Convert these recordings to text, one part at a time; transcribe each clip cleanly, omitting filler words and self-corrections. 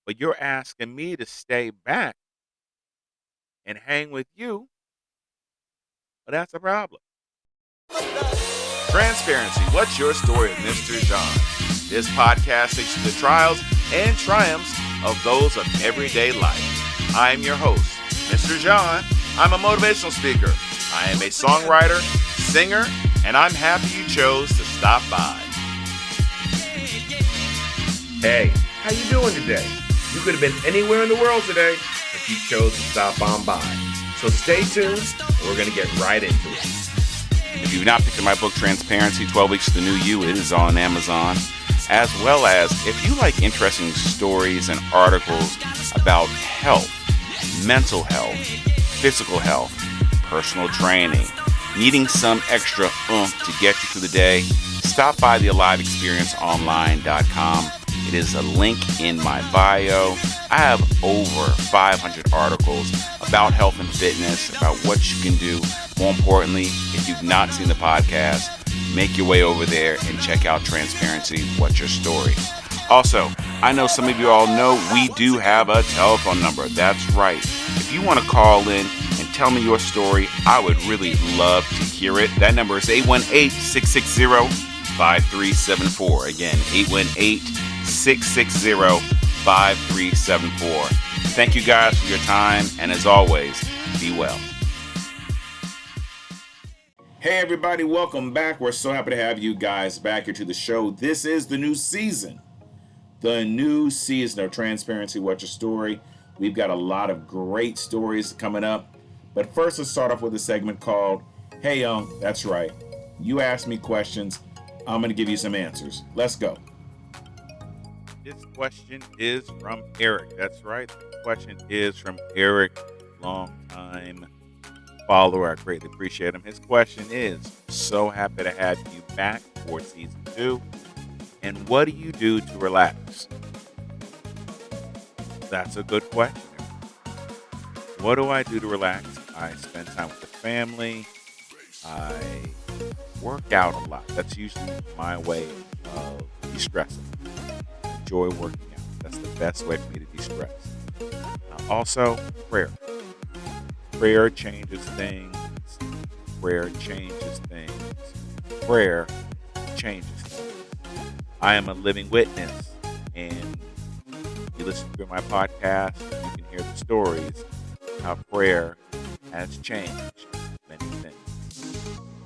but you're asking me to stay back and hang with you. Well, that's a problem. Transparency. What's your story, Mr. John? This podcast takes you the trials and triumphs of those of everyday life. I am your host, Mr. John. I'm a motivational speaker. I am a songwriter, singer, and I'm happy you chose to stop by. Hey, how you doing today? You could have been anywhere in the world today, but you chose to stop on by. So stay tuned, and we're going to get right into it. If you've not picked up my book, Transparency, 12 Weeks to the New You, it is on Amazon. As well as, if you like interesting stories and articles about health, mental health, physical health, personal training, needing some extra oomph to get you through the day, stop by the AliveExperienceOnline.com. It is a link in my bio. I have over 500 articles about health and fitness, about what you can do. More importantly, if you've not seen the podcast, make your way over there and check out Transparency, What's Your Story? Also, I know some of you all know we do have a telephone number. That's right. If you want to call in and tell me your story, I would really love to hear it. That number is 818-660-5374. Again, 818-660-5374. Thank you guys for your time, and as always, be well. Hey everybody, welcome back. We're so happy to have you guys back here to the show. This is the new season. The new season of Transparency, What's Your Story? We've got a lot of great stories coming up. But first, let's start off with a segment called, Hey Young, that's right. You asked me questions. I'm going to give you some answers. Let's go. This question is from Eric. That's right. The question is from Eric, long time follower. I greatly appreciate him. His question is, so happy to have you back for season 2. And what do you do to relax? That's a good question. What do I do to relax? I spend time with the family. I work out a lot. That's usually my way of de-stressing. I enjoy working out. That's the best way for me to de-stress. Also, prayer. Prayer changes things. Prayer changes things. Prayer changes things. I am a living witness, and you listen to my podcast, you can hear the stories how prayer has changed many things.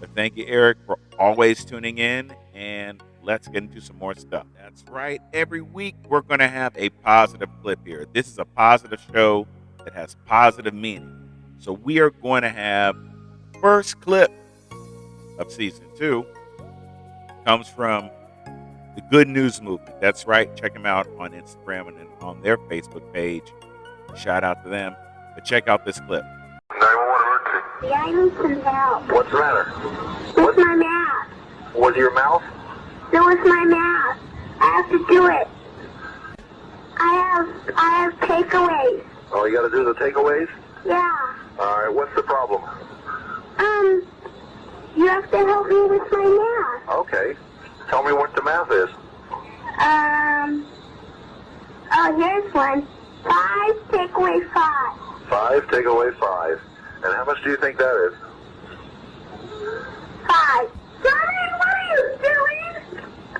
But thank you, Eric, for always tuning in, and let's get into some more stuff. That's right. Every week, we're going to have a positive clip here. This is a positive show that has positive meaning. So we are going to have the first clip of season 2 comes from the Good News Movement. That's right. Check them out on Instagram and on their Facebook page. Shout out to them. But check out this clip. 911 emergency. Yeah, I need some help. What's the matter? With my math. Was your mouth? No, it's my math. I have to do it. I have takeaways. Oh, you got to do the takeaways? Yeah. All right, what's the problem? You have to help me with my math. Okay. Tell me what the math is. Here's one. 5 take away 5. 5 take away 5. And how much do you think that is? 5. Sonny, what are you doing?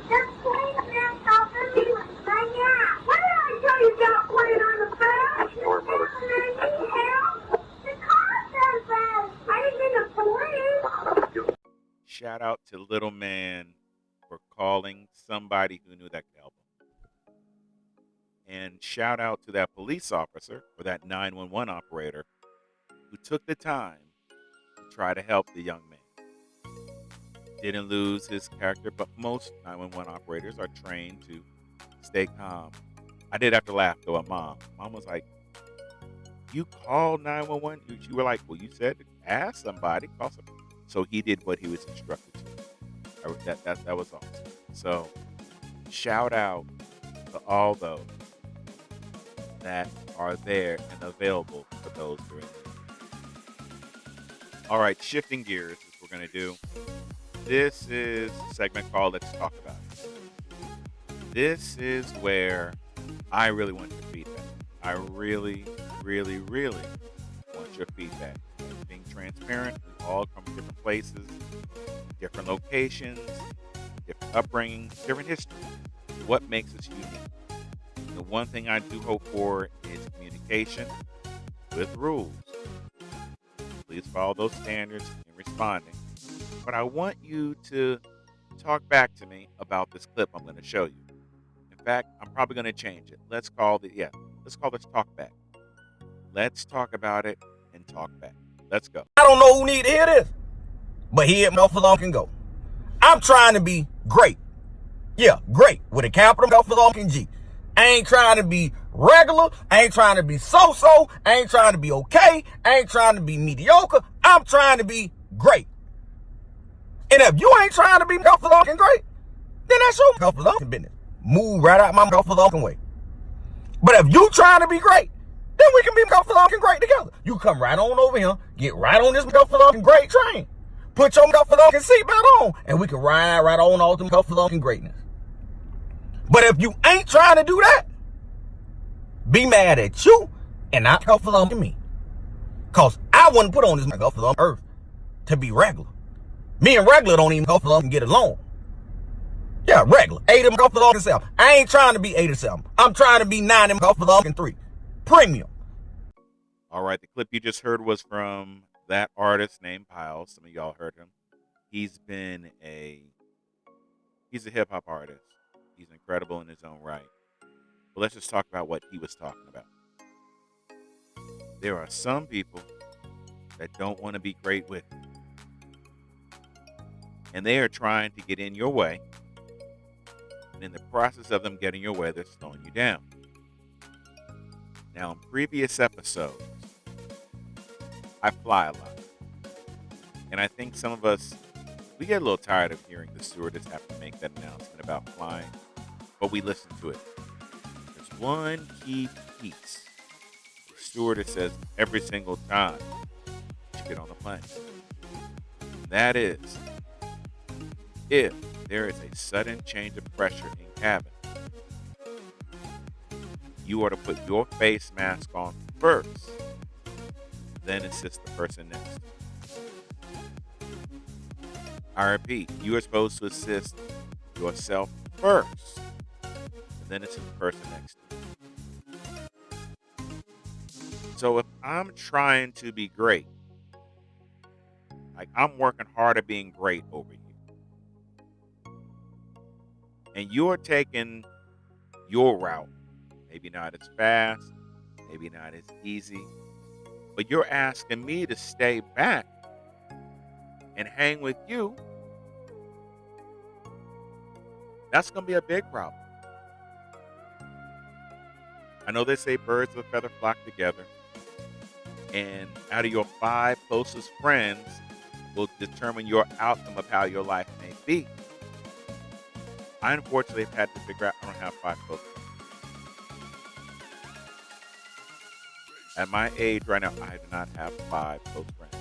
Just playing math off of me with my math. What did I tell you about playing on the bed? Your mother. I need help. The car says that. I didn't mean to police. Shout out to Little Man for calling somebody who knew that could help him. And shout out to that police officer or that 911 operator who took the time to try to help the young man. Didn't lose his character, but most 911 operators are trained to stay calm. I did have to laugh though at Mom. Mom was like, you called 911? You were like, well, you said to ask somebody, call somebody. So he did what he was instructed to. That was awesome. So shout out to all those that are there and available for those during the need. All right, shifting gears is what we're going to do. This is a segment called Let's Talk About It. This is where I really want your feedback. I really, really, really want your feedback. Being transparent, we all come from different places, different locations, different upbringing, different history. What makes us unique? The one thing I do hope for is communication with rules. Please follow those standards in responding. But I want you to talk back to me about this clip I'm going to show you. In fact, I'm probably going to change it. Let's call this talk back. Let's talk about it and talk back. Let's go. I don't know who need to hear this, but here motherfucker can go. I'm trying to be great. Yeah, great. With a capital motherfucking G. I ain't trying to be regular. I ain't trying to be so-so. I ain't trying to be okay. I ain't trying to be mediocre. I'm trying to be great. And if you ain't trying to be motherfucking great, then that's your motherfucking business. Move right out my motherfucking way. But if you trying to be great, then we can be motherfucking great together. You come right on over here, get right on this motherfucking great train, put your motherfucking seatbelt on, and we can ride right on all the motherfucking greatness. But if you ain't trying to do that, be mad at you and not motherfucking me. Cause I wasn't put on this motherfucking earth to be regular. Me and regular don't even motherfucking get along. Yeah, regular. 8 motherfucking 7. I ain't trying to be 8 or 7. I'm trying to be 9 motherfucking 3. Premium. All right, the clip you just heard was from that artist named Piles. Some of y'all heard him. He's a hip hop artist. He's incredible in his own right. But let's just talk about what he was talking about. There are some people that don't want to be great with you. And they are trying to get in your way. And in the process of them getting your way, they're slowing you down. Now, in previous episodes, I fly a lot. And I think some of us, we get a little tired of hearing the stewardess have to make that announcement about flying, but we listen to it. There's one key piece the stewardess says every single time you get on the plane. That is, if there is a sudden change of pressure in cabin, you are to put your face mask on first, then assist the person next. I repeat, you are supposed to assist yourself first, and then assist the person next to you. So if I'm trying to be great, like I'm working hard at being great over you, and you're taking your route, maybe not as fast, maybe not as easy, but you're asking me to stay back and hang with you, that's going to be a big problem. I know they say birds of a feather flock together, and out of your 5 closest friends will determine your outcome of how your life may be. I unfortunately have had to figure out I don't have 5 close friends. At my age right now, I do not have 5 close friends.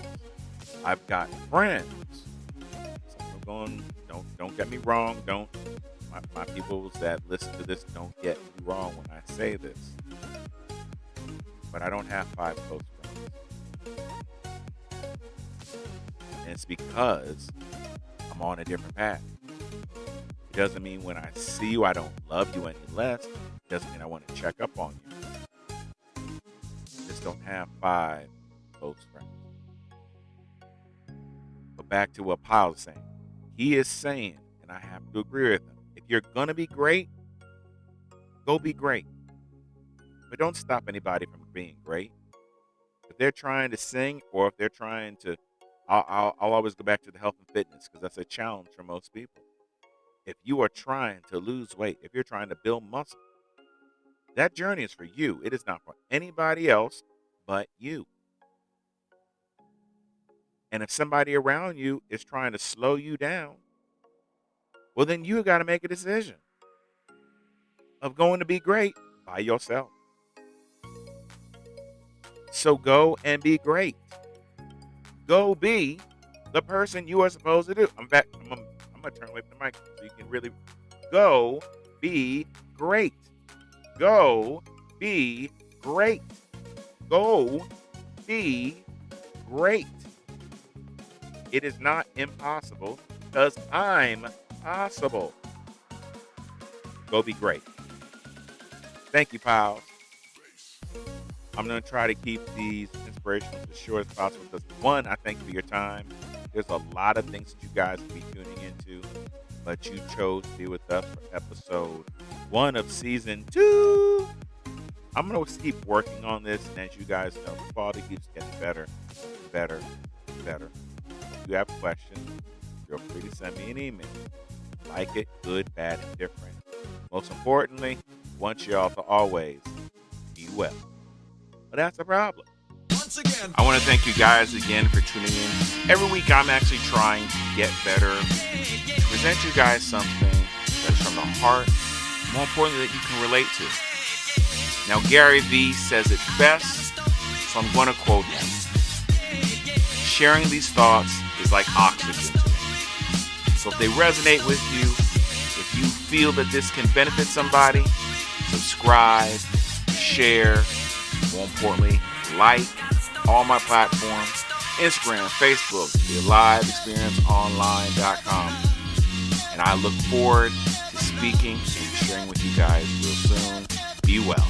I've got friends. So I'm going, don't get me wrong. My people that listen to this, don't get me wrong when I say this. But I don't have 5 close friends. And it's because I'm on a different path. It doesn't mean when I see you, I don't love you any less. It doesn't mean I want to check up on you. Just don't have 5 close friends. But back to what Paul's saying. He is saying, and I have to agree with him, if you're going to be great, go be great. But don't stop anybody from being great. If they're trying to sing, or if they're trying to, I'll always go back to the health and fitness, because that's a challenge for most people. If you are trying to lose weight, if you're trying to build muscle, that journey is for you. It is not for anybody else but you. And if somebody around you is trying to slow you down, well, then you got to make a decision of going to be great by yourself. So go and be great. Go be the person you are supposed to do. I'm going to turn away from the mic so you can really go be great. Go be great. Go be great. It is not impossible because I'm possible. Go be great. Thank you, pals. I'm going to try to keep these inspirations as short as possible because, one, I thank you for your time. There's a lot of things that you guys will be tuning into, but you chose to be with us for episode 1 of season 2. I'm going to keep working on this, and as you guys know, the quality keeps getting better, better, better. If you have questions, feel free to send me an email. Like it, good, bad, and different. Most importantly, I want you all to always be well. But that's a problem. Once again, I want to thank you guys again for tuning in. Every week I'm actually trying to get better, to present you guys something that's from the heart, more importantly that you can relate to. Now Gary Vee says it best, so I'm going to quote him. Sharing these thoughts is like oxygen to me. So if they resonate with you, if you feel that this can benefit somebody, subscribe, share, more importantly, like all my platforms, Instagram, Facebook, theliveexperienceonline.com. And I look forward to speaking and sharing with you guys real soon. Be well.